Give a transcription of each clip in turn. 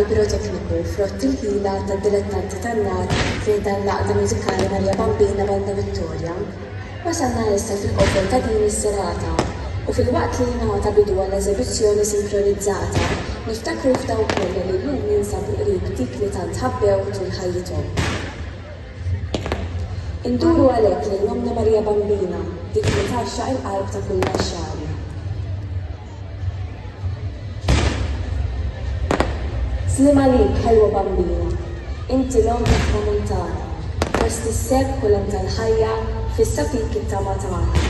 pirotekniku frott il-ħila tad-dilettanti tan-nar fejn tal-laqda mużikali Marja Bambina Banda Vittorja. Wasalna issa fil-qofol ta' din is-serata u fil-waqt li jingħata bidu għall-eżebizzjoni sinkronizzata niftakru f'dawk kollha li llum jinsabu qrib dik li tant ħabbew tul ħajjithom. Induru għalhekk lil Omna Marja Bambina dik li taxxaq il-qalb ta' kull mexxari. Slim għalik, ħelwa Bambina, inti l-om tat-tramuntana, fost is-seb kulem tal-ħajja, fissa fik it-tama tagħna.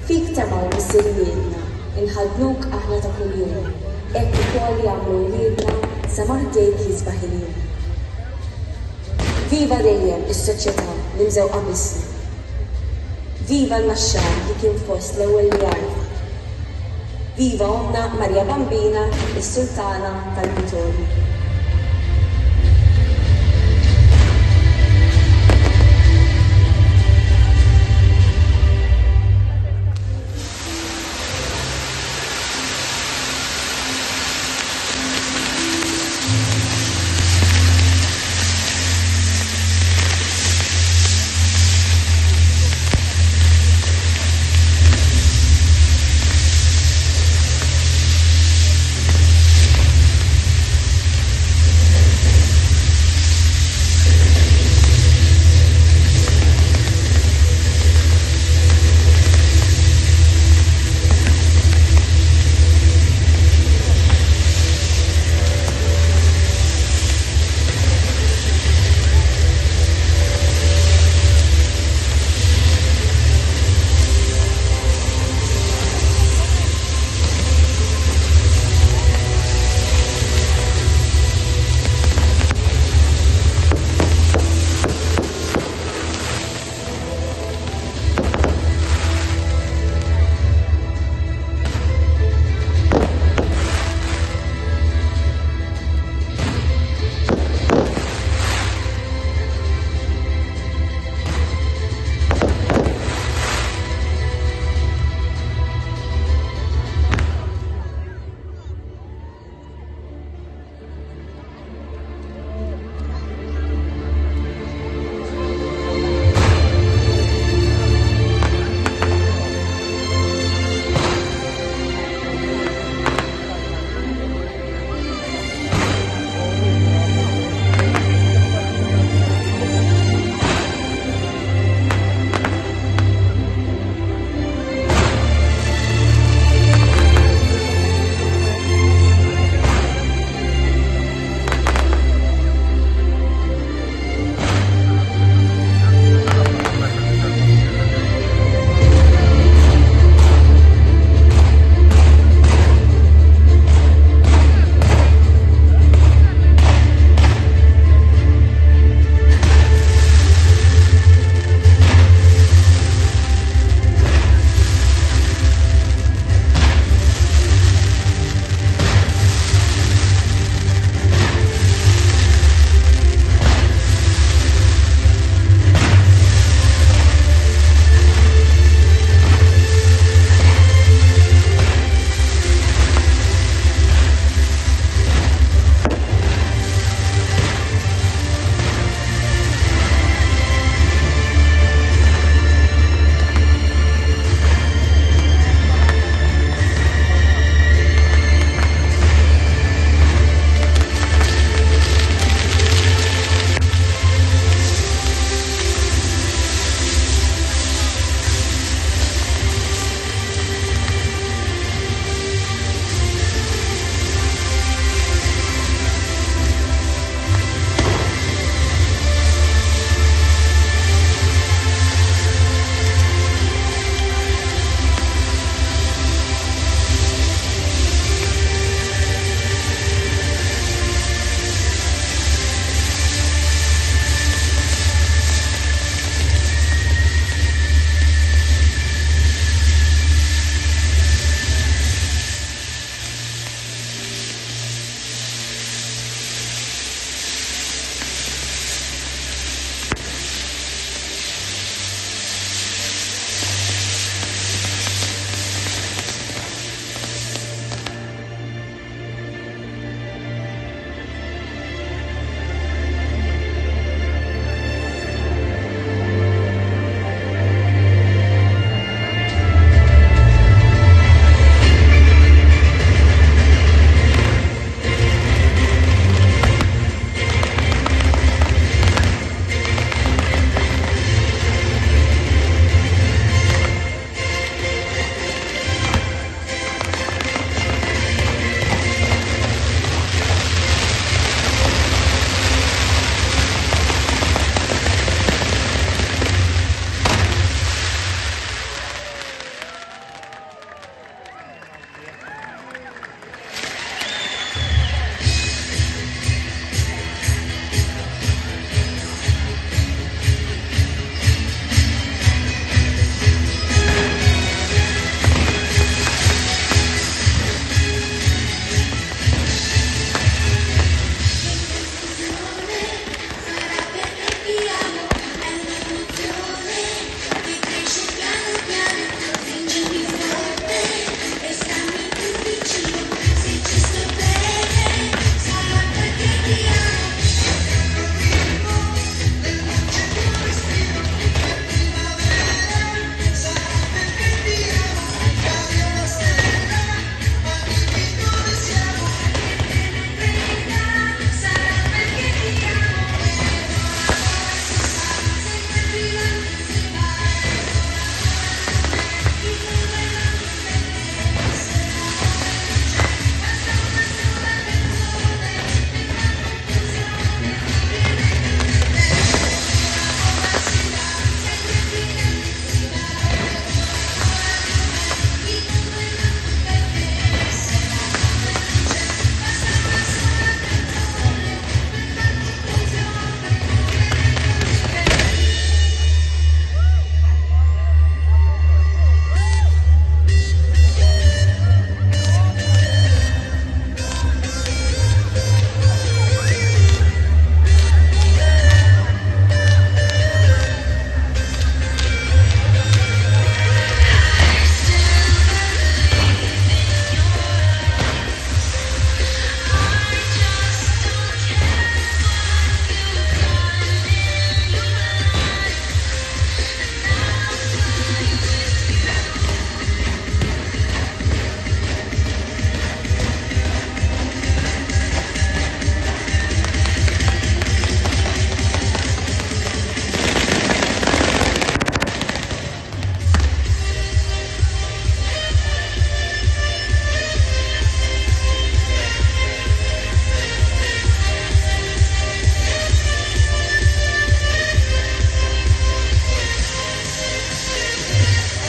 Fik temaw mis-sirriedna, inħadnuk aħna ta' kuljum, hekk ukoll jagħmlu wliedna sa maħdejk jisbaħ il-jum. Viva dejjem is-soċjetà li mżewqa bisna. Viva l-maxxar li kien fost l-ewwel li jarfa. Viva Omna Marja Bambina, is-Sultana tal-Vittorja.